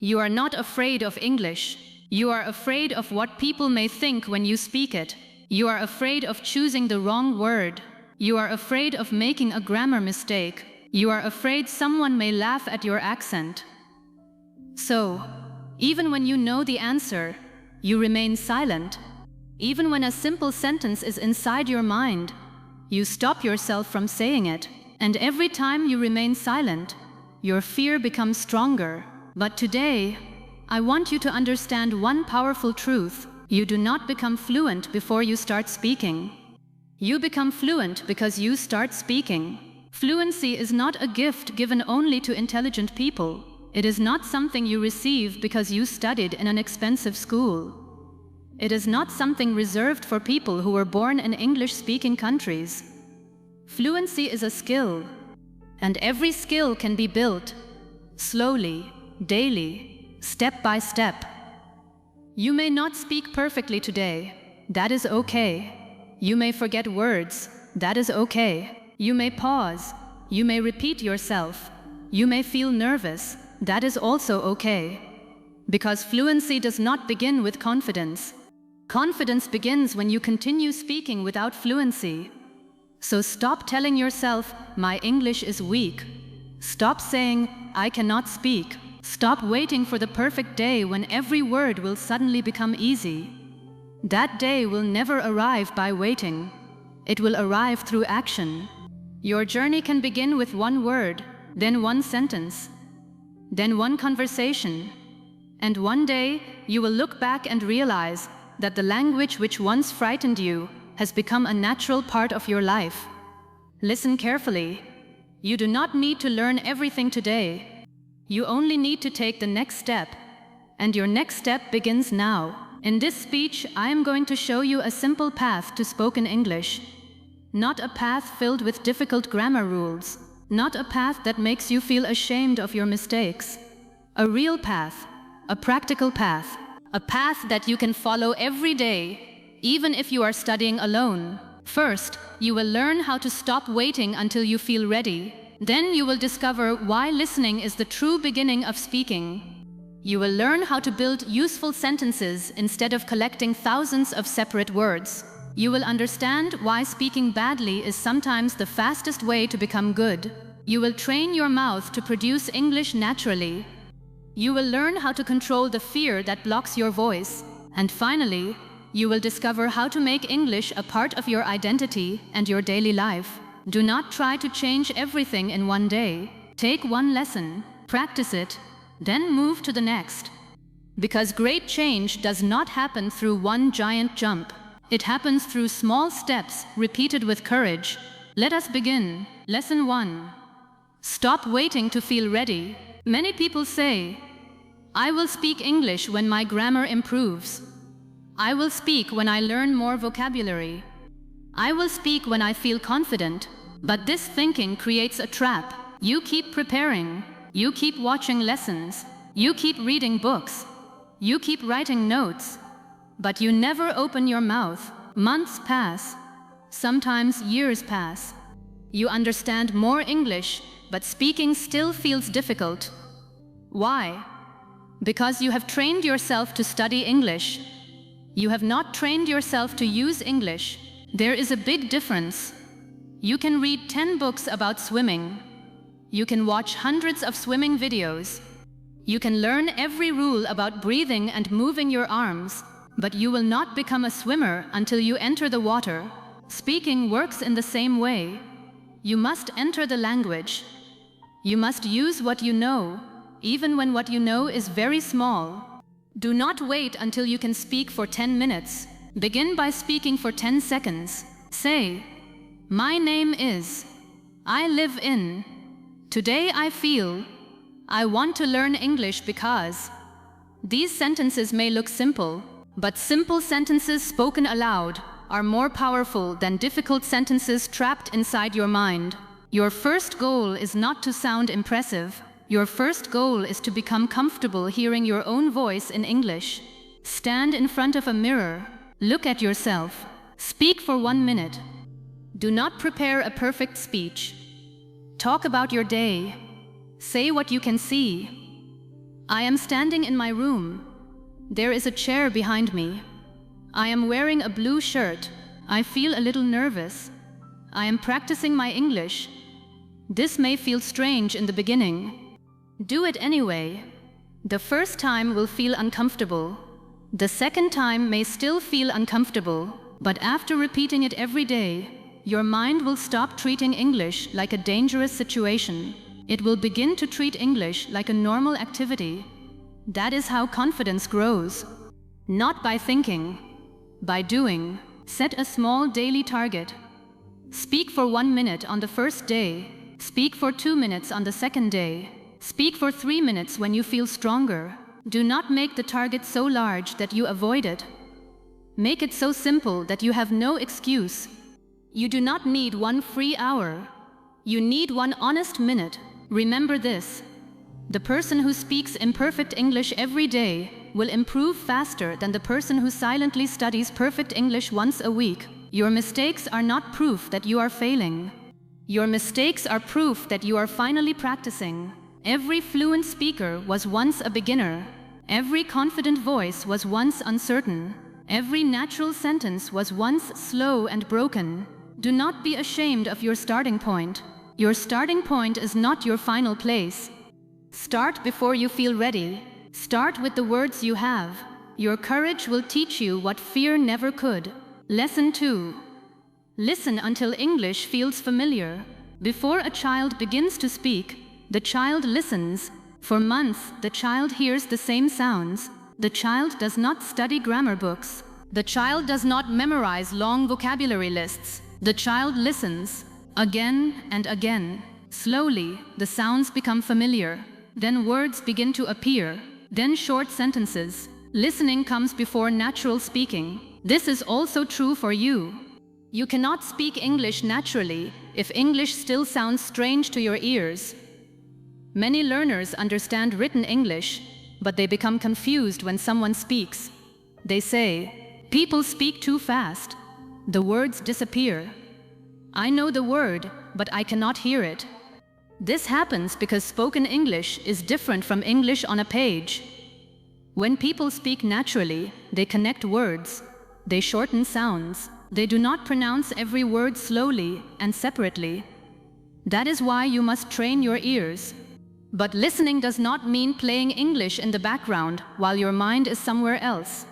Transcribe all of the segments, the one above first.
You are not afraid of English. You are afraid of what people may think when you speak it. You are afraid of choosing the wrong word. You are afraid of making a grammar mistake. You are afraid someone may laugh at your accent. So, even when you know the answer, you remain silent. Even when a simple sentence is inside your mind, you stop yourself from saying it. And every time you remain silent, your fear becomes stronger. But today, I want you to understand one powerful truth. You do not become fluent before you start speaking. You become fluent because you start speaking. Fluency is not a gift given only to intelligent people. It is not something you receive because you studied in an expensive school. It is not something reserved for people who were born in English-speaking countries. Fluency is a skill, and every skill can be built slowly, daily, step by step. You may not speak perfectly today. That is okay. You may forget words. That is okay. You may pause. You may repeat yourself. You may feel nervous. That is also okay. Because fluency does not begin with confidence. Confidence begins when you continue speaking without fluency. So stop telling yourself, "My English is weak." Stop saying, "I cannot speak." Stop waiting for the perfect day when every word will suddenly become easy. That day will never arrive by waiting. It will arrive through action. Your journey can begin with one word, then one sentence, then one conversation. And one day, you will look back and realize that the language which once frightened you has become a natural part of your life. Listen carefully. You do not need to learn everything today. You only need to take the next step. And your next step begins now. In this speech, I am going to show you a simple path to spoken English. Not a path filled with difficult grammar rules. Not a path that makes you feel ashamed of your mistakes. A real path. A practical path. A path that you can follow every day, even if you are studying alone. First, you will learn how to stop waiting until you feel ready. Then you will discover why listening is the true beginning of speaking. You will learn how to build useful sentences instead of collecting thousands of separate words. You will understand why speaking badly is sometimes the fastest way to become good. You will train your mouth to produce English naturally. You will learn how to control the fear that blocks your voice. And finally, you will discover how to make English a part of your identity and your daily life. Do not try to change everything in one day. Take one lesson, practice it, then move to the next. Because great change does not happen through one giant jump. It happens through small steps, repeated with courage. Let us begin. Lesson 1. Stop waiting to feel ready. Many people say, "I will speak English when my grammar improves. I will speak when I learn more vocabulary. I will speak when I feel confident." But this thinking creates a trap. You keep preparing. You keep watching lessons. You keep reading books. You keep writing notes. But you never open your mouth. Months pass. Sometimes years pass. You understand more English, but speaking still feels difficult. Why? Because you have trained yourself to study English. You have not trained yourself to use English. There is a big difference. You can read 10 books about swimming. You can watch hundreds of swimming videos. You can learn every rule about breathing and moving your arms, but you will not become a swimmer until you enter the water. Speaking works in the same way. You must enter the language. You must use what you know, even when what you know is very small. Do not wait until you can speak for 10 minutes. Begin by speaking for 10 seconds. Say, "My name is. I live in. Today I feel. I want to learn English because." These sentences may look simple, but simple sentences spoken aloud are more powerful than difficult sentences trapped inside your mind. Your first goal is not to sound impressive. Your first goal is to become comfortable hearing your own voice in English. Stand in front of a mirror. Look at yourself. Speak for 1 minute. Do not prepare a perfect speech. Talk about your day. Say what you can see. I am standing in my room. There is a chair behind me. I am wearing a blue shirt. I feel a little nervous. I am practicing my English. This may feel strange in the beginning. Do it anyway. The first time will feel uncomfortable. The second time may still feel uncomfortable, but after repeating it every day, your mind will stop treating English like a dangerous situation. It will begin to treat English like a normal activity. That is how confidence grows. Not by thinking, by doing. Set a small daily target. Speak for 1 minute on the first day. Speak for 2 minutes on the second day. Speak for 3 minutes when you feel stronger. Do not make the target so large that you avoid it. Make it so simple that you have no excuse. You do not need 1 free hour. You need 1 honest minute. Remember this. The person who speaks imperfect English every day will improve faster than the person who silently studies perfect English once a week. Your mistakes are not proof that you are failing. Your mistakes are proof that you are finally practicing. Every fluent speaker was once a beginner. Every confident voice was once uncertain. Every natural sentence was once slow and broken. Do not be ashamed of your starting point. Your starting point is not your final place. Start before you feel ready. Start with the words you have. Your courage will teach you what fear never could. Lesson 2. Listen until English feels familiar. Before a child begins to speak, the child listens. For months, the child hears the same sounds. The child does not study grammar books. The child does not memorize long vocabulary lists. The child listens. Again and again. Slowly, the sounds become familiar. Then words begin to appear. Then short sentences. Listening comes before natural speaking. This is also true for you. You cannot speak English naturally if English still sounds strange to your ears. Many learners understand written English, but they become confused when someone speaks. They say, "People speak too fast." The words disappear. I know the word, but I cannot hear it. This happens because spoken English is different from English on a page. When people speak naturally, they connect words. They shorten sounds. They do not pronounce every word slowly and separately. That is why you must train your ears. But listening does not mean playing English in the background while your mind is somewhere else.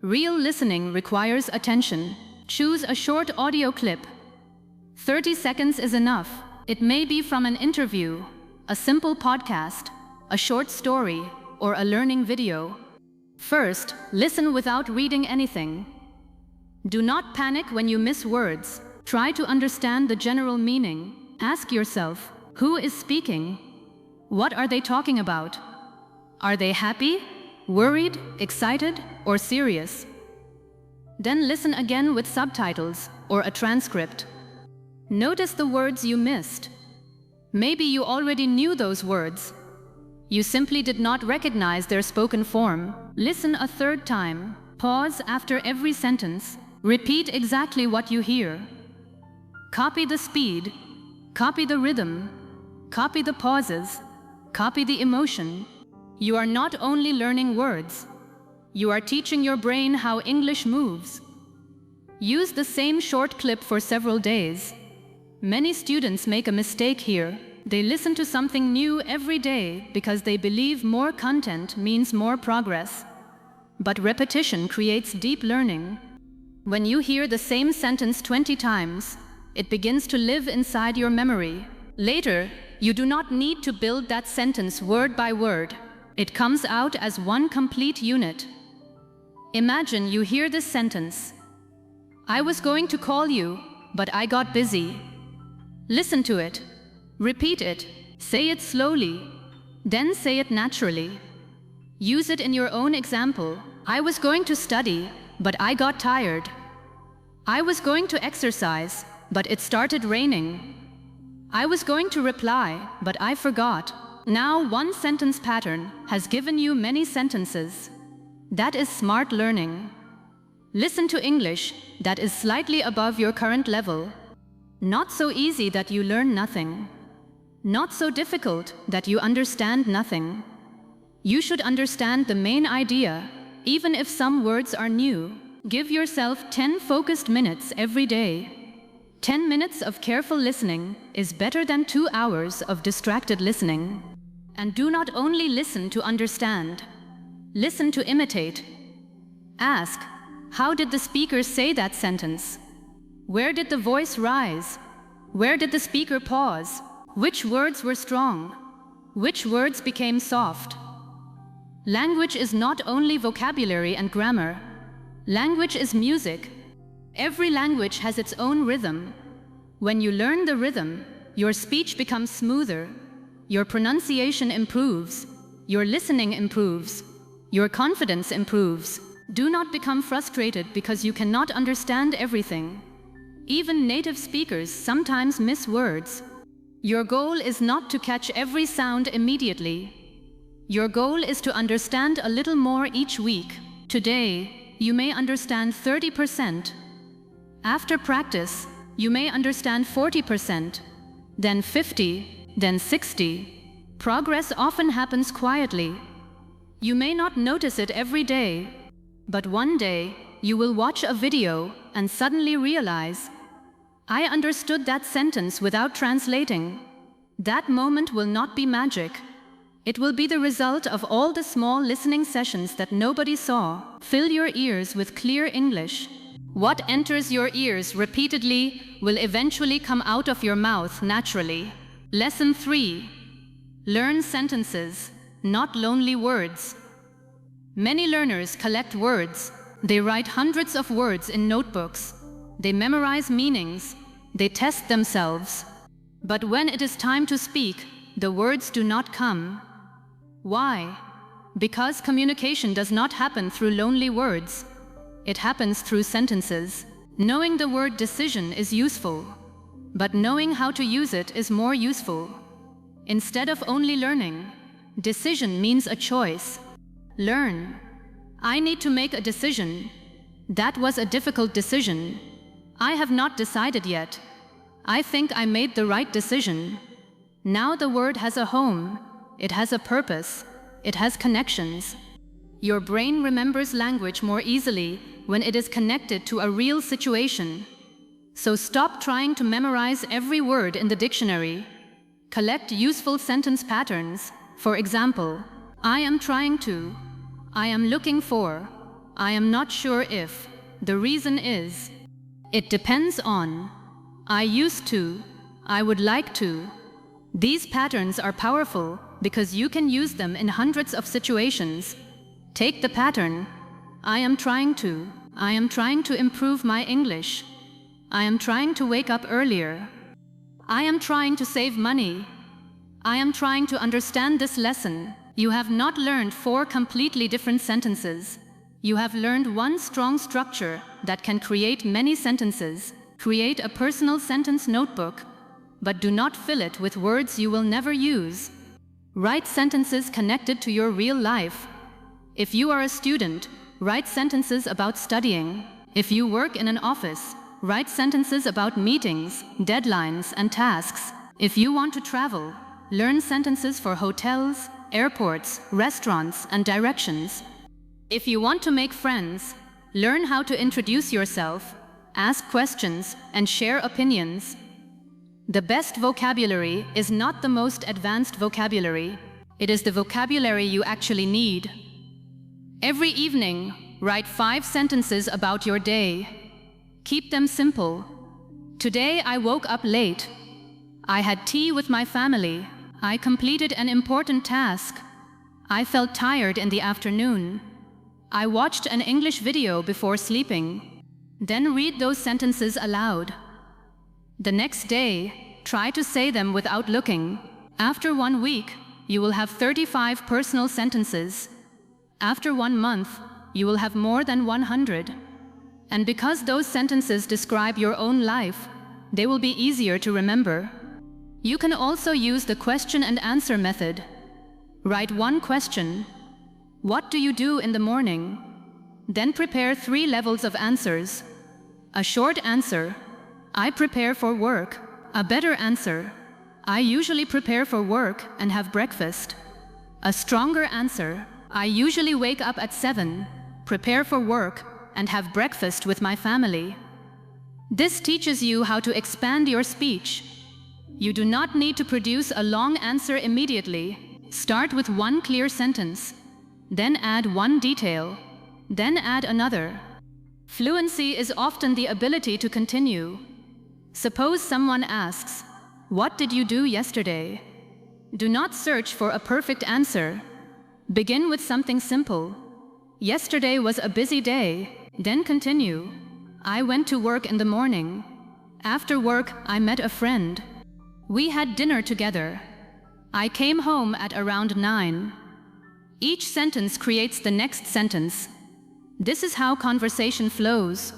Real listening requires attention. Choose a short audio clip. 30 seconds is enough. It may be from an interview, a simple podcast, a short story, or a learning video. First, listen without reading anything. Do not panic when you miss words. Try to understand the general meaning. Ask yourself, who is speaking? What are they talking about? Are they happy, worried, excited, or serious? Then listen again with subtitles or a transcript. Notice the words you missed. Maybe you already knew those words. You simply did not recognize their spoken form. Listen a third time. Pause after every sentence. Repeat exactly what you hear. Copy the speed. Copy the rhythm. Copy the pauses. Copy the emotion. You are not only learning words. You are teaching your brain how English moves. Use the same short clip for several days. Many students make a mistake here. They listen to something new every day because they believe more content means more progress. But repetition creates deep learning. When you hear the same sentence 20 times, it begins to live inside your memory. Later, you do not need to build that sentence word by word. It comes out as one complete unit. Imagine you hear this sentence. I was going to call you, but I got busy. Listen to it. Repeat it. Say it slowly. Then say it naturally. Use it in your own example. I was going to study, but I got tired. I was going to exercise, but it started raining. I was going to reply, but I forgot. Now one sentence pattern has given you many sentences. That is smart learning. Listen to English that is slightly above your current level. Not so easy that you learn nothing. Not so difficult that you understand nothing. You should understand the main idea, even if some words are new. Give yourself 10 focused minutes every day. 10 minutes of careful listening is better than 2 hours of distracted listening. And do not only listen to understand. Listen to imitate. Ask, how did the speaker say that sentence? Where did the voice rise? Where did the speaker pause? Which words were strong? Which words became soft? Language is not only vocabulary and grammar. Language is music. Every language has its own rhythm. When you learn the rhythm, your speech becomes smoother, your pronunciation improves, your listening improves, your confidence improves. Do not become frustrated because you cannot understand everything. Even native speakers sometimes miss words. Your goal is not to catch every sound immediately. Your goal is to understand a little more each week. Today, you may understand 30%. After practice, you may understand 40%, then 50, then 60. Progress often happens quietly. You may not notice it every day, but one day, you will watch a video and suddenly realize, I understood that sentence without translating. That moment will not be magic. It will be the result of all the small listening sessions that nobody saw. Fill your ears with clear English. What enters your ears repeatedly will eventually come out of your mouth naturally. Lesson 3. Learn sentences, not lonely words. Many learners collect words. They write hundreds of words in notebooks. They memorize meanings. They test themselves. But when it is time to speak, the words do not come. Why? Because communication does not happen through lonely words. It happens through sentences. Knowing the word decision is useful, but knowing how to use it is more useful. Instead of only learning, decision means a choice. Learn. I need to make a decision. That was a difficult decision. I have not decided yet. I think I made the right decision. Now the word has a home. It has a purpose. It has connections. Your brain remembers language more easily when it is connected to a real situation. So stop trying to memorize every word in the dictionary. Collect useful sentence patterns. For example, I am trying to. I am looking for. I am not sure if. The reason is. It depends on. I used to. I would like to. These patterns are powerful because you can use them in hundreds of situations. Take the pattern. I am trying to. I am trying to improve my English. I am trying to wake up earlier. I am trying to save money. I am trying to understand this lesson. You have not learned 4 completely different sentences. You have learned one strong structure that can create many sentences. Create a personal sentence notebook, but do not fill it with words you will never use. Write sentences connected to your real life. If you are a student, write sentences about studying. If you work in an office, write sentences about meetings, deadlines, and tasks. If you want to travel, learn sentences for hotels, airports, restaurants, and directions. If you want to make friends, learn how to introduce yourself, ask questions, and share opinions. The best vocabulary is not the most advanced vocabulary. It is the vocabulary you actually need. Every evening, write 5 sentences about your day. Keep them simple. Today I woke up late. I had tea with my family. I completed an important task. I felt tired in the afternoon. I watched an English video before sleeping. Then read those sentences aloud. The next day, try to say them without looking. After 1 week, you will have 35 personal sentences. After 1 month, you will have more than 100. And because those sentences describe your own life, they will be easier to remember. You can also use the question and answer method. Write 1 question. What do you do in the morning? Then prepare 3 levels of answers. A short answer. I prepare for work. A better answer. I usually prepare for work and have breakfast. A stronger answer: I usually wake up at 7, prepare for work, and have breakfast with my family. This teaches you how to expand your speech. You do not need to produce a long answer immediately. Start with one clear sentence, then add one detail, then add another. Fluency is often the ability to continue. Suppose someone asks, "What did you do yesterday?" Do not search for a perfect answer. Begin with something simple. Yesterday was a busy day. Then continue. I went to work in the morning. After work, I met a friend. We had dinner together. I came home at around 9. Each sentence creates the next sentence. This is how conversation flows.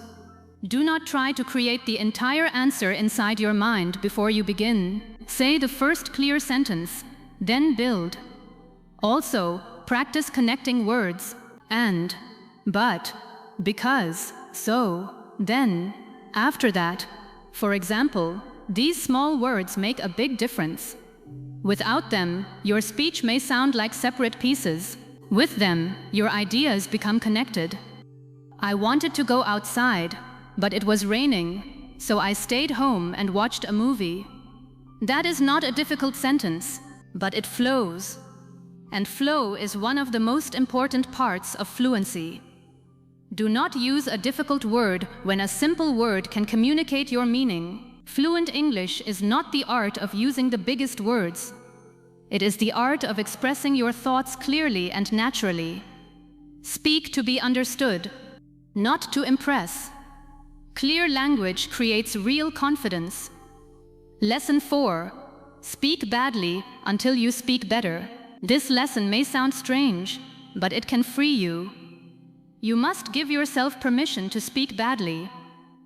Do not try to create the entire answer inside your mind before you begin. Say the first clear sentence, then build. Also, practice connecting words and, but, because, so, then, after that. For example, these small words make a big difference. Without them, your speech may sound like separate pieces. With them, your ideas become connected. I wanted to go outside, but it was raining, so I stayed home and watched a movie. That is not a difficult sentence, but it flows. And flow is one of the most important parts of fluency. Do not use a difficult word when a simple word can communicate your meaning. Fluent English is not the art of using the biggest words. It is the art of expressing your thoughts clearly and naturally. Speak to be understood, not to impress. Clear language creates real confidence. Lesson 4. Speak badly until you speak better. This lesson may sound strange, but it can free you. You must give yourself permission to speak badly.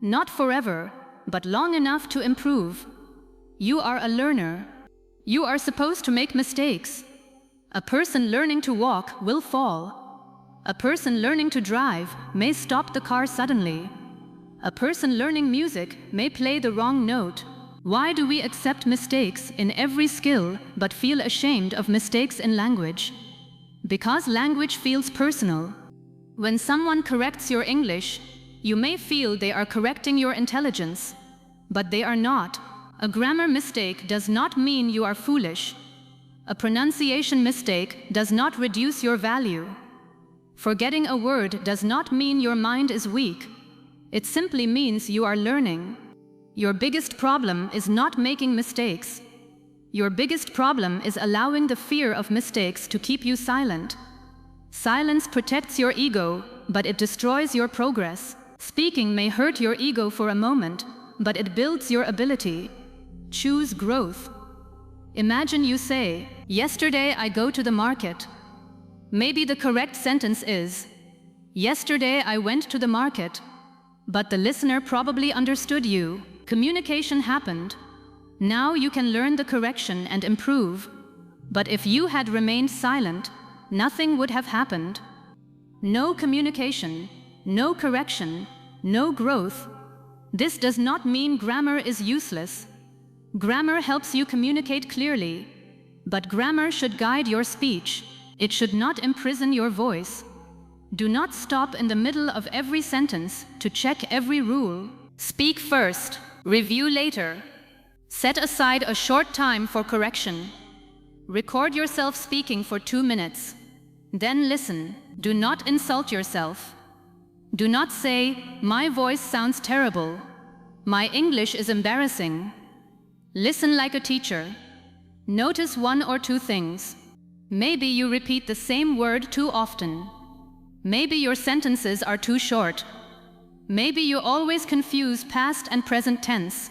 Not forever, but long enough to improve. You are a learner. You are supposed to make mistakes. A person learning to walk will fall. A person learning to drive may stop the car suddenly. A person learning music may play the wrong note. Why do we accept mistakes in every skill but feel ashamed of mistakes in language? Because language feels personal. When someone corrects your English, you may feel they are correcting your intelligence, but they are not. A grammar mistake does not mean you are foolish. A pronunciation mistake does not reduce your value. Forgetting a word does not mean your mind is weak. It simply means you are learning. Your biggest problem is not making mistakes. Your biggest problem is allowing the fear of mistakes to keep you silent. Silence protects your ego, but it destroys your progress. Speaking may hurt your ego for a moment, but it builds your ability. Choose growth. Imagine you say, "Yesterday I go to the market." Maybe the correct sentence is, "Yesterday I went to the market." But the listener probably understood you. Communication happened. Now you can learn the correction and improve. But if you had remained silent, nothing would have happened. No communication, no correction, no growth. This does not mean grammar is useless. Grammar helps you communicate clearly, but grammar should guide your speech. It should not imprison your voice. Do not stop in the middle of every sentence to check every rule. Speak first, review later. Set aside a short time for correction. Record yourself speaking for 2 minutes. Then listen. Do not insult yourself. Do not say, "My voice sounds terrible. My English is embarrassing." Listen like a teacher. Notice 1 or 2 things. Maybe you repeat the same word too often. Maybe your sentences are too short. Maybe you always confuse past and present tense.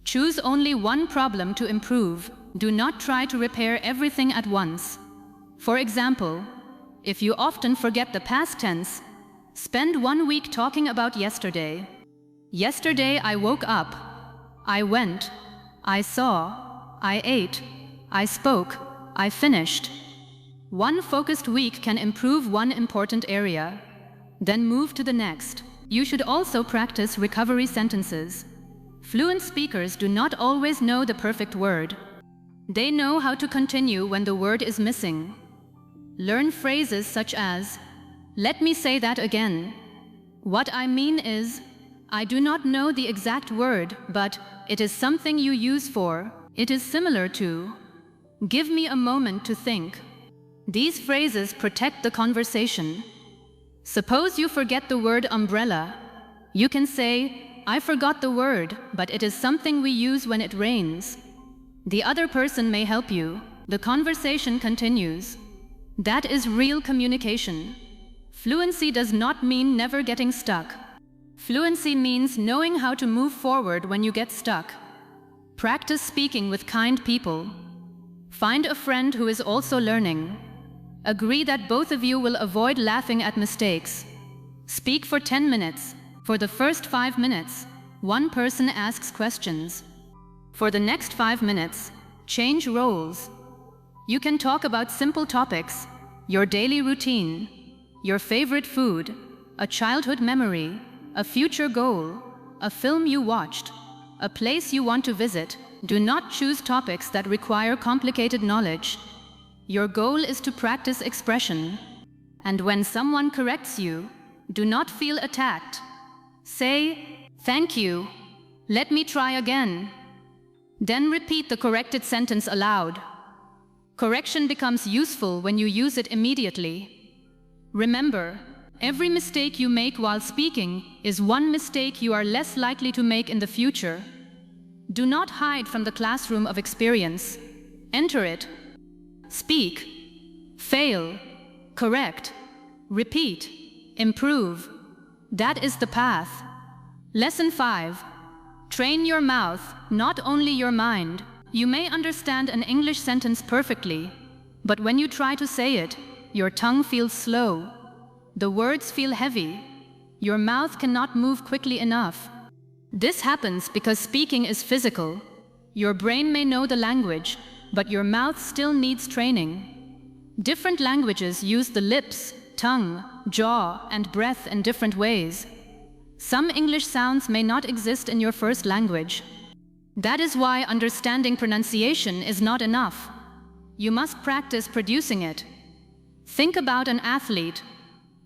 Choose only one problem to improve. Do not try to repair everything at once. For example, if you often forget the past tense, spend 1 week talking about yesterday. Yesterday I woke up. I went. I saw. I ate. I spoke. I finished. 1 focused week can improve 1 important area. Then move to the next. You should also practice recovery sentences. Fluent speakers do not always know the perfect word. They know how to continue when the word is missing. Learn phrases such as, "Let me say that again. What I mean is, I do not know the exact word, but it is something you use for, it is similar to. Give me a moment to think." These phrases protect the conversation. Suppose you forget the word umbrella. You can say, "I forgot the word, but it is something we use when it rains." The other person may help you. The conversation continues. That is real communication. Fluency does not mean never getting stuck. Fluency means knowing how to move forward when you get stuck. Practice speaking with kind people. Find a friend who is also learning. Agree that both of you will avoid laughing at mistakes. Speak for 10 minutes. For the first 5 minutes, one person asks questions. For the next 5 minutes, change roles. You can talk about simple topics, your daily routine, your favorite food, a childhood memory, a future goal, a film you watched, a place you want to visit. Do not choose topics that require complicated knowledge. Your goal is to practice expression. And when someone corrects you, do not feel attacked. Say, "Thank you. Let me try again." Then repeat the corrected sentence aloud. Correction becomes useful when you use it immediately. Remember, every mistake you make while speaking is one mistake you are less likely to make in the future. Do not hide from the classroom of experience. Enter it. Speak. Fail. Correct. Repeat. Improve. That is the path. Lesson 5. Train your mouth, not only your mind. You may understand an English sentence perfectly, but when you try to say it, your tongue feels slow. The words feel heavy. Your mouth cannot move quickly enough. This happens because speaking is physical. Your brain may know the language, but your mouth still needs training. Different languages use the lips, tongue, jaw, and breath in different ways. Some English sounds may not exist in your first language. That is why understanding pronunciation is not enough. You must practice producing it. Think about an athlete.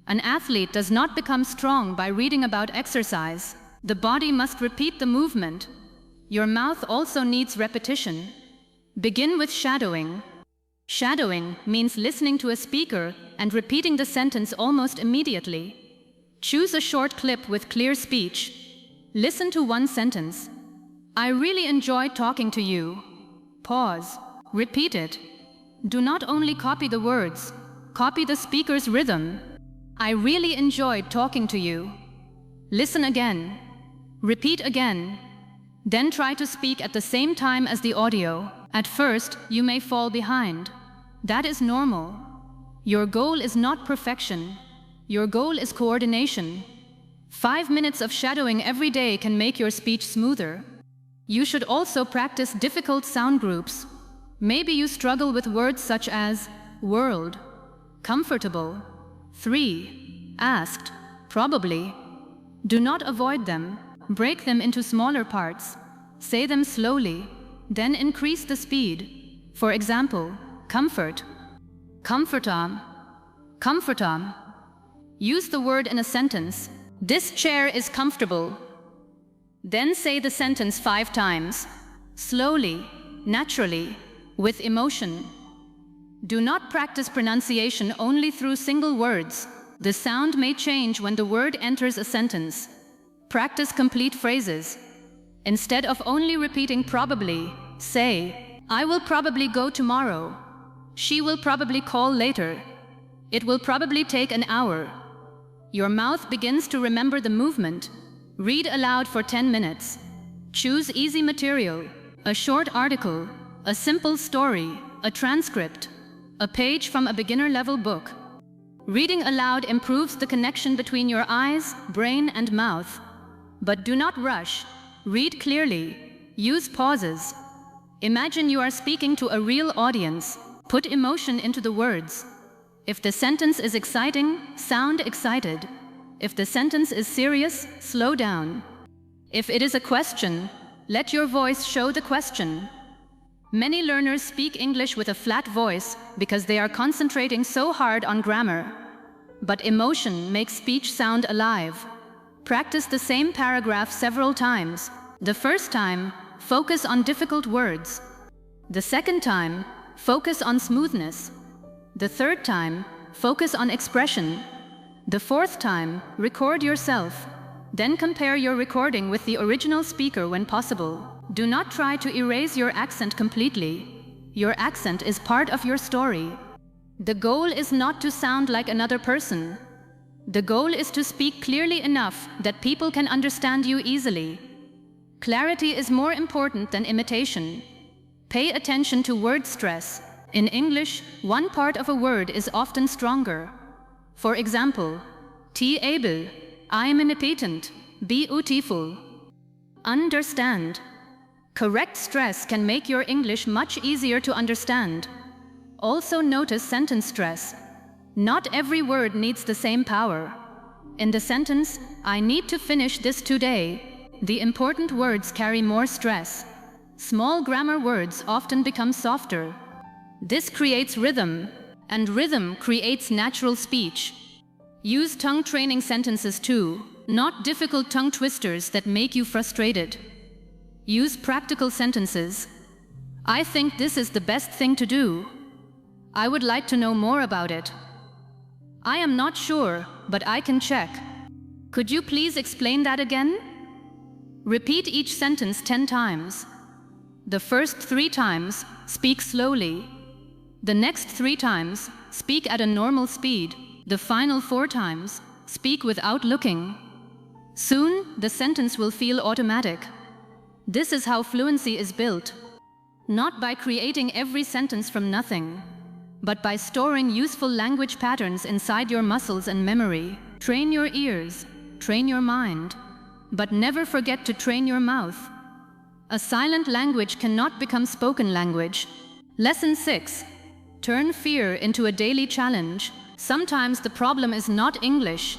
An athlete does not become strong by reading about exercise. The body must repeat the movement. Your mouth also needs repetition. Begin with shadowing. Shadowing means listening to a speaker and repeating the sentence almost immediately. Choose a short clip with clear speech. Listen to one sentence. "I really enjoyed talking to you." Pause. Repeat it. Do not only copy the words, copy the speaker's rhythm. "I really enjoyed talking to you." Listen again. Repeat again. Then try to speak at the same time as the audio. At first, you may fall behind. That is normal. Your goal is not perfection. Your goal is coordination. 5 minutes of shadowing every day can make your speech smoother. You should also practice difficult sound groups. Maybe you struggle with words such as world, comfortable, 3, asked, probably. Do not avoid them. Break them into smaller parts. Say them slowly, then increase the speed. For example, comfort, comfortam, comfortam. Use the word in a sentence. "This chair is comfortable." Then say the sentence 5 times, slowly, naturally, with emotion. Do not practice pronunciation only through single words. The sound may change when the word enters a sentence. Practice complete phrases. Instead of only repeating probably, say, "I will probably go tomorrow." "She will probably call later." "It will probably take an hour." Your mouth begins to remember the movement. Read aloud for 10 minutes. Choose easy material, a short article, a simple story, a transcript, a page from a beginner-level book. Reading aloud improves the connection between your eyes, brain, and mouth. But do not rush. Read clearly. Use pauses. Imagine you are speaking to a real audience. Put emotion into the words. If the sentence is exciting, sound excited. If the sentence is serious, slow down. If it is a question, let your voice show the question. Many learners speak English with a flat voice because they are concentrating so hard on grammar. But emotion makes speech sound alive. Practice the same paragraph several times. The first time, focus on difficult words. The second time, focus on smoothness. The third time, focus on expression. The fourth time, record yourself. Then compare your recording with the original speaker when possible. Do not try to erase your accent completely. Your accent is part of your story. The goal is not to sound like another person. The goal is to speak clearly enough that people can understand you easily. Clarity is more important than imitation. Pay attention to word stress. In English, one part of a word is often stronger. For example, T able, I'm omnipotent, beautiful. Understand. Correct stress can make your English much easier to understand. Also notice sentence stress. Not every word needs the same power. In the sentence, I need to finish this today, the important words carry more stress. Small grammar words often become softer. This creates rhythm, and rhythm creates natural speech. Use tongue training sentences too, not difficult tongue twisters that make you frustrated. Use practical sentences. I think this is the best thing to do. I would like to know more about it. I am not sure, but I can check. Could you please explain that again? Repeat each sentence 10 times. The first 3 times, speak slowly. The next 3 times, speak at a normal speed. The final 4 times, speak without looking. Soon, the sentence will feel automatic. This is how fluency is built. Not by creating every sentence from nothing, but by storing useful language patterns inside your muscles and memory. Train your ears, train your mind, but never forget to train your mouth. A silent language cannot become spoken language. Lesson 6. Turn fear into a daily challenge. Sometimes the problem is not English.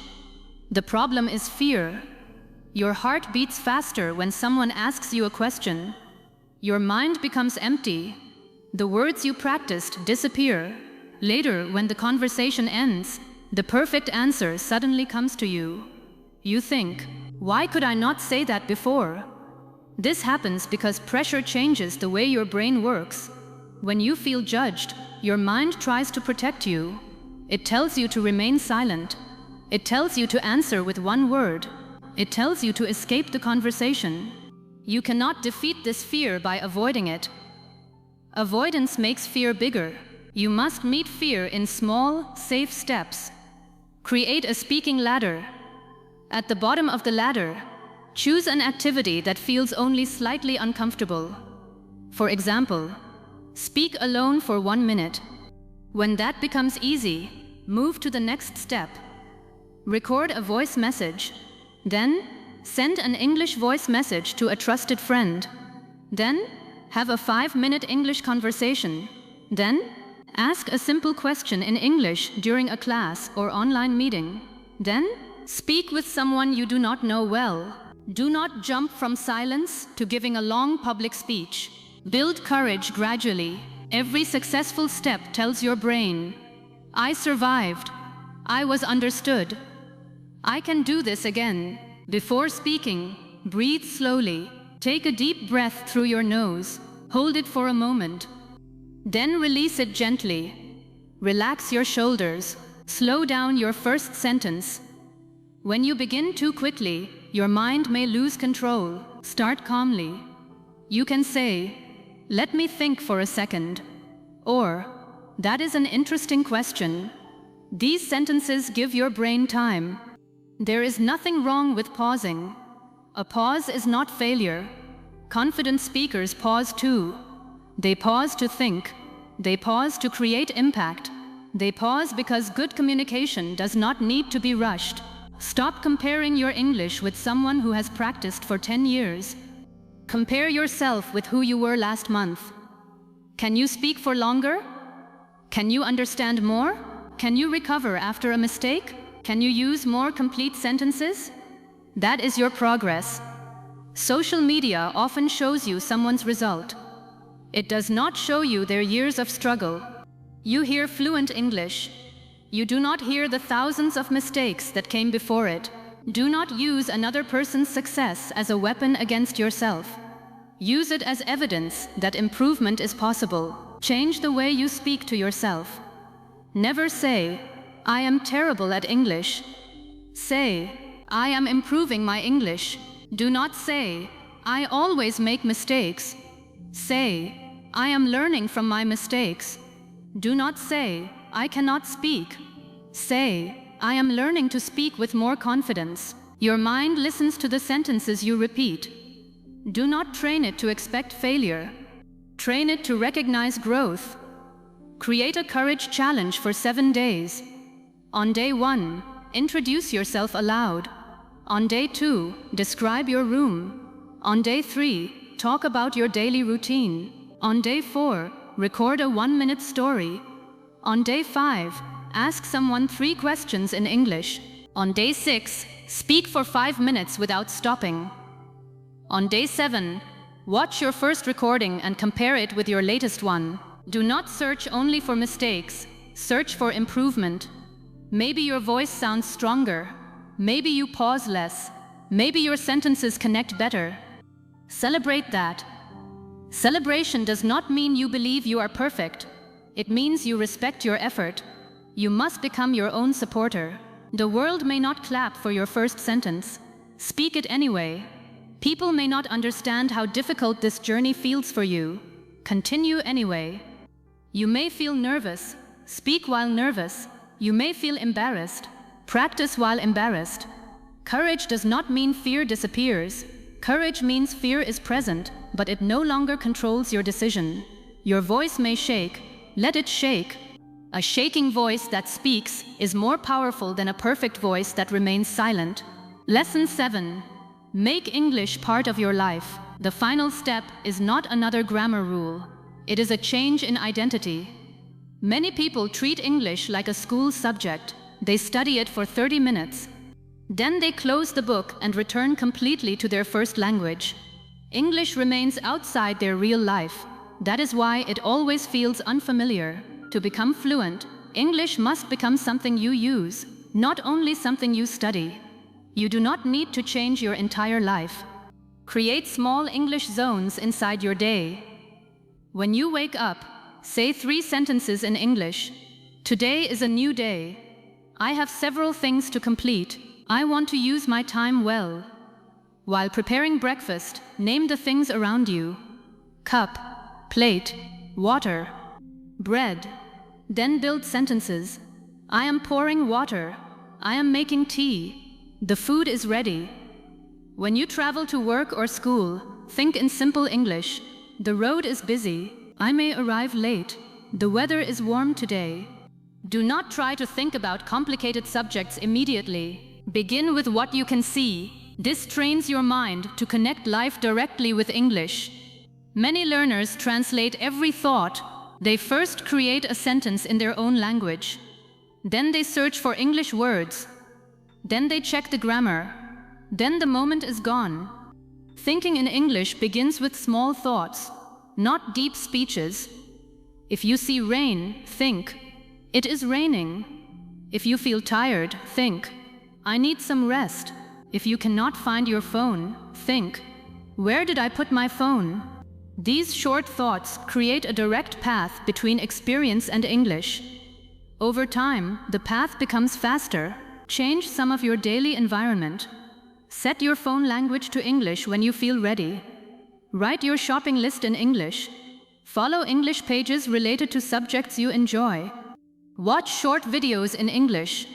The problem is fear. Your heart beats faster when someone asks you a question. Your mind becomes empty. The words you practiced disappear. Later, when the conversation ends, the perfect answer suddenly comes to you. You think, why could I not say that before? This happens because pressure changes the way your brain works. When you feel judged, your mind tries to protect you. It tells you to remain silent. It tells you to answer with one word. It tells you to escape the conversation. You cannot defeat this fear by avoiding it. Avoidance makes fear bigger. You must meet fear in small, safe steps. Create a speaking ladder. At the bottom of the ladder, choose an activity that feels only slightly uncomfortable. For example, speak alone for 1 minute. When that becomes easy, move to the next step. Record a voice message. Then, send an English voice message to a trusted friend. Then, have a 5-minute English conversation. Then, ask a simple question in English during a class or online meeting. Then, speak with someone you do not know well. Do not jump from silence to giving a long public speech. Build courage gradually. Every successful step tells your brain, I survived. I was understood. I can do this again. Before speaking, breathe slowly. Take a deep breath through your nose. Hold it for a moment. Then release it gently. Relax your shoulders. Slow down your first sentence. When you begin too quickly, your mind may lose control. Start calmly. You can say, let me think for a second. Or, that is an interesting question. These sentences give your brain time. There is nothing wrong with pausing. A pause is not failure. Confident speakers pause too. They pause to think. They pause to create impact. They pause because good communication does not need to be rushed. Stop comparing your English with someone who has practiced for 10 years. Compare yourself with who you were last month. Can you speak for longer? Can you understand more? Can you recover after a mistake? Can you use more complete sentences? That is your progress. Social media often shows you someone's result. It does not show you their years of struggle. You hear fluent English. You do not hear the thousands of mistakes that came before it. Do not use another person's success as a weapon against yourself. Use it as evidence that improvement is possible. Change the way you speak to yourself. Never say, "I am terrible at English." Say, "I am improving my English." Do not say, "I always make mistakes." Say, "I am learning from my mistakes." Do not say, "I cannot speak." Say, "I am learning to speak with more confidence." Your mind listens to the sentences you repeat. Do not train it to expect failure. Train it to recognize growth. Create a courage challenge for 7 days. On day 1, introduce yourself aloud. On day 2, describe your room. On day 3, talk about your daily routine. On day 4, record a 1-minute story. On day 5, ask someone 3 questions in English. On day 6, speak for 5 minutes without stopping. On day 7, watch your first recording and compare it with your latest one. Do not search only for mistakes, search for improvement. Maybe your voice sounds stronger. Maybe you pause less. Maybe your sentences connect better. Celebrate that. Celebration does not mean you believe you are perfect. It means you respect your effort. You must become your own supporter. The world may not clap for your first sentence. Speak it anyway. People may not understand how difficult this journey feels for you. Continue anyway. You may feel nervous. Speak while nervous. You may feel embarrassed. Practice while embarrassed. Courage does not mean fear disappears. Courage means fear is present, but it no longer controls your decision. Your voice may shake. Let it shake. A shaking voice that speaks is more powerful than a perfect voice that remains silent. Lesson 7. Make English part of your life. The final step is not another grammar rule. It is a change in identity. Many people treat English like a school subject. They study it for 30 minutes. Then they close the book and return completely to their first language. English remains outside their real life. That is why it always feels unfamiliar. To become fluent, English must become something you use, not only something you study. You do not need to change your entire life. Create small English zones inside your day. When you wake up, say 3 sentences in English. Today is a new day. I have several things to complete. I want to use my time well. While preparing breakfast, name the things around you. Cup, plate, water, bread. Then build sentences. I am pouring water. I am making tea. The food is ready. When you travel to work or school, think in simple English. The road is busy. I may arrive late. The weather is warm today. Do not try to think about complicated subjects immediately. Begin with what you can see. This trains your mind to connect life directly with English. Many learners translate every thought. They first create a sentence in their own language. Then they search for English words. Then they check the grammar. Then the moment is gone. Thinking in English begins with small thoughts, not deep speeches. If you see rain, think, "It is raining." If you feel tired, think, "I need some rest." If you cannot find your phone, think, "Where did I put my phone?" These short thoughts create a direct path between experience and English. Over time, the path becomes faster. Change some of your daily environment. Set your phone language to English when you feel ready. Write your shopping list in English. Follow English pages related to subjects you enjoy. Watch short videos in English.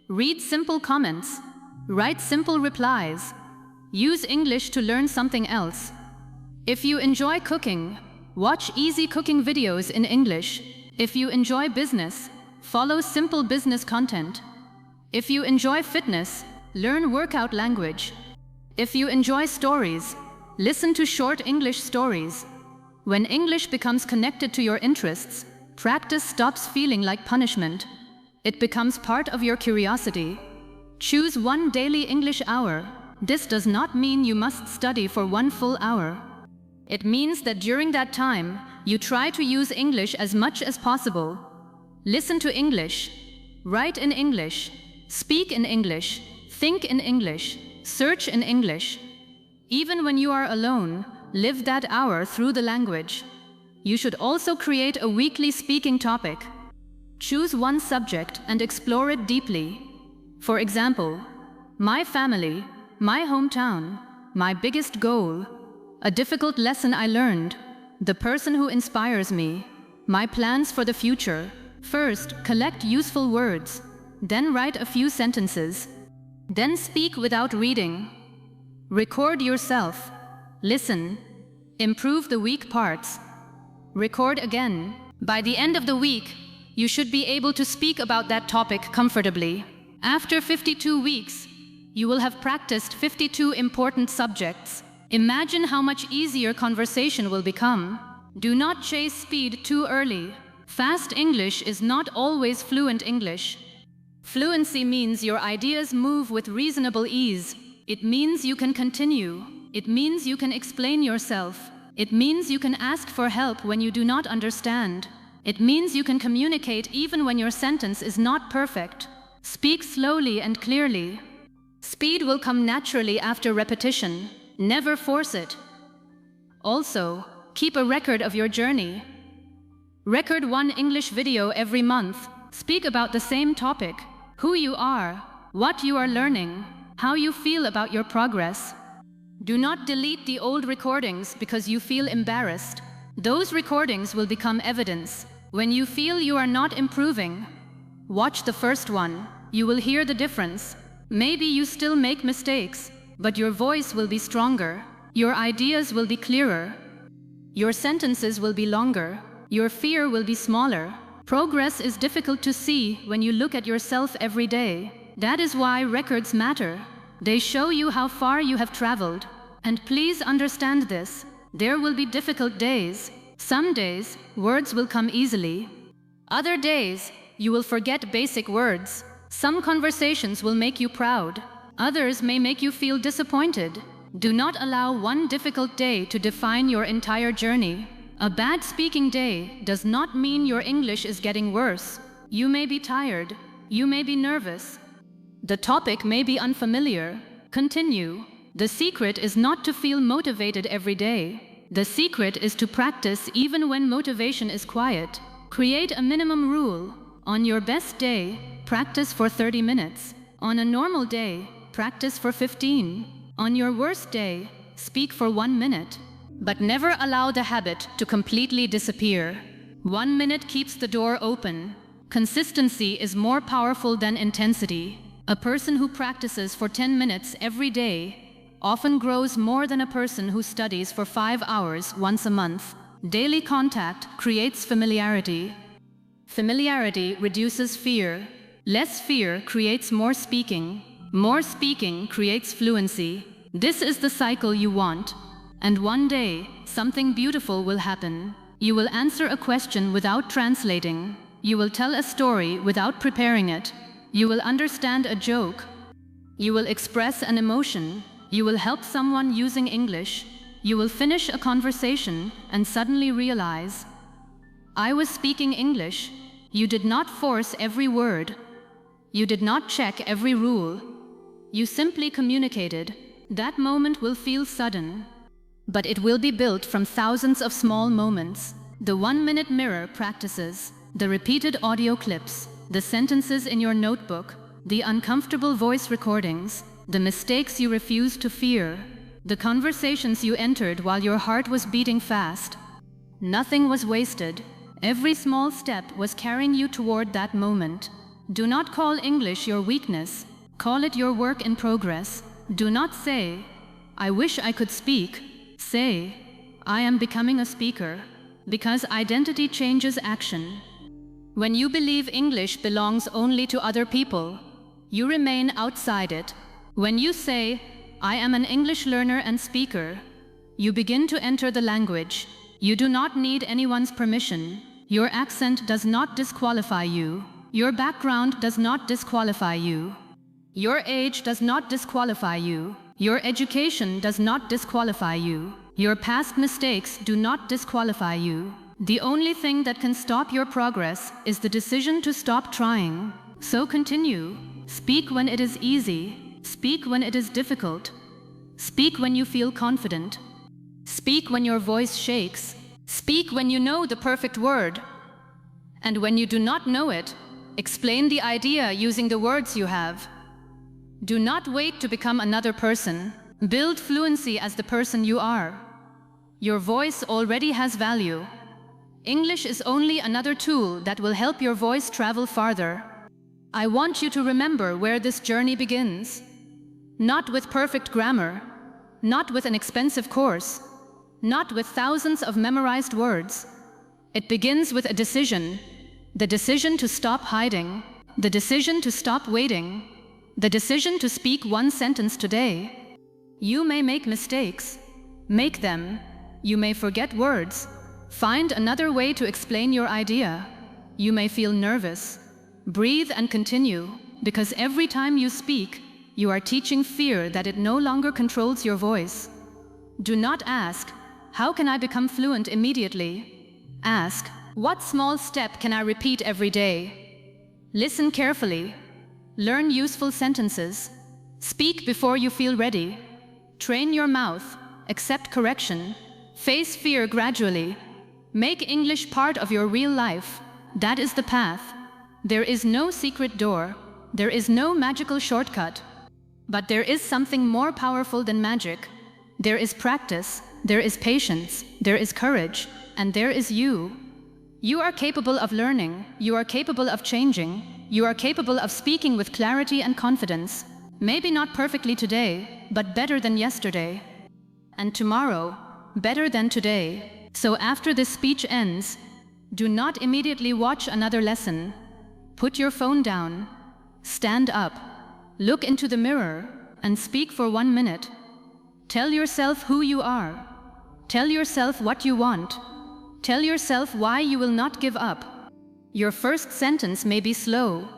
Read simple comments. Write simple replies. Use English to learn something else. If you enjoy cooking, watch easy cooking videos in English. If you enjoy business, follow simple business content. If you enjoy fitness, learn workout language. If you enjoy stories, listen to short English stories. When English becomes connected to your interests, practice stops feeling like punishment. It becomes part of your curiosity. Choose one daily English hour. This does not mean you must study for 1 full hour. It means that during that time, you try to use English as much as possible. Listen to English, write in English, speak in English, think in English, search in English. Even when you are alone, live that hour through the language. You should also create a weekly speaking topic. Choose one subject and explore it deeply. For example, my family, my hometown, my biggest goal, a difficult lesson I learned, the person who inspires me, my plans for the future. First, collect useful words, then write a few sentences, then speak without reading. Record yourself, listen, improve the weak parts, record again. By the end of the week, you should be able to speak about that topic comfortably. After 52 weeks, you will have practiced 52 important subjects. Imagine how much easier conversation will become. Do not chase speed too early. Fast English is not always fluent English. Fluency means your ideas move with reasonable ease. It means you can continue. It means you can explain yourself. It means you can ask for help when you do not understand. It means you can communicate even when your sentence is not perfect. Speak slowly and clearly. Speed will come naturally after repetition. Never force it. Also, keep a record of your journey. Record one English video every month. Speak about the same topic, who you are, what you are learning, how you feel about your progress. Do not delete the old recordings because you feel embarrassed. Those recordings will become evidence. When you feel you are not improving, watch the first one. You will hear the difference. Maybe you still make mistakes, but your voice will be stronger. Your ideas will be clearer. Your sentences will be longer. Your fear will be smaller. Progress is difficult to see when you look at yourself every day. That is why records matter. They show you how far you have traveled. And please understand this. There will be difficult days. Some days, words will come easily. Other days, you will forget basic words. Some conversations will make you proud. Others may make you feel disappointed. Do not allow one difficult day to define your entire journey. A bad speaking day does not mean your English is getting worse. You may be tired. You may be nervous. The topic may be unfamiliar. Continue. The secret is not to feel motivated every day. The secret is to practice even when motivation is quiet. Create a minimum rule. On your best day, practice for 30 minutes. On a normal day, practice for 15. On your worst day, speak for 1 minute. But never allow the habit to completely disappear. 1 minute keeps the door open. Consistency is more powerful than intensity. A person who practices for 10 minutes every day often grows more than a person who studies for 5 hours once a month. Daily contact creates familiarity. Familiarity reduces fear. Less fear creates more speaking. More speaking creates fluency. This is the cycle you want. And one day, something beautiful will happen. You will answer a question without translating. You will tell a story without preparing it. You will understand a joke. You will express an emotion. You will help someone using English. You will finish a conversation and suddenly realize, I was speaking English. You did not force every word. You did not check every rule. You simply communicated. That moment will feel sudden, but it will be built from thousands of small moments. The 1-minute mirror practices, the repeated audio clips, the sentences in your notebook, the uncomfortable voice recordings, the mistakes you refused to fear, the conversations you entered while your heart was beating fast. Nothing was wasted. Every small step was carrying you toward that moment. Do not call English your weakness. Call it your work in progress. Do not say, I wish I could speak. Say, I am becoming a speaker. Because identity changes action. When you believe English belongs only to other people, you remain outside it. When you say, I am an English learner and speaker, you begin to enter the language. You do not need anyone's permission. Your accent does not disqualify you. Your background does not disqualify you. Your age does not disqualify you. Your education does not disqualify you. Your past mistakes do not disqualify you. The only thing that can stop your progress is the decision to stop trying. So continue. Speak when it is easy. Speak when it is difficult. Speak when you feel confident. Speak when your voice shakes. Speak when you know the perfect word. And when you do not know it, explain the idea using the words you have. Do not wait to become another person. Build fluency as the person you are. Your voice already has value. English is only another tool that will help your voice travel farther. I want you to remember where this journey begins. Not with perfect grammar, not with an expensive course, not with thousands of memorized words. It begins with a decision. The decision to stop hiding. The decision to stop waiting. The decision to speak one sentence today. You may make mistakes. Make them. You may forget words. Find another way to explain your idea. You may feel nervous. Breathe and continue, because every time you speak, you are teaching fear that it no longer controls your voice. Do not ask, how can I become fluent immediately? Ask, what small step can I repeat every day? Listen carefully. Learn useful sentences. Speak before you feel ready. Train your mouth. Accept correction. Face fear gradually. Make English part of your real life. That is the path. There is no secret door. There is no magical shortcut. But there is something more powerful than magic. There is practice. There is patience. There is courage. And there is you. You are capable of learning. You are capable of changing. You are capable of speaking with clarity and confidence. Maybe not perfectly today, but better than yesterday. And tomorrow, better than today. So after this speech ends, do not immediately watch another lesson. Put your phone down. Stand up. Look into the mirror and speak for 1 minute. Tell yourself who you are. Tell yourself what you want. Tell yourself why you will not give up. Your first sentence may be slow.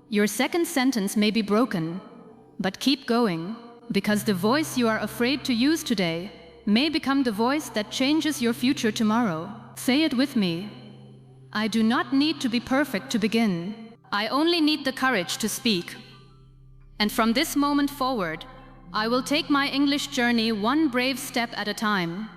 Your second sentence may be broken. But keep going, because the voice you are afraid to use today may become the voice that changes your future tomorrow. Say it with me. I do not need to be perfect to begin. I only need the courage to speak. And from this moment forward, I will take my English journey one brave step at a time.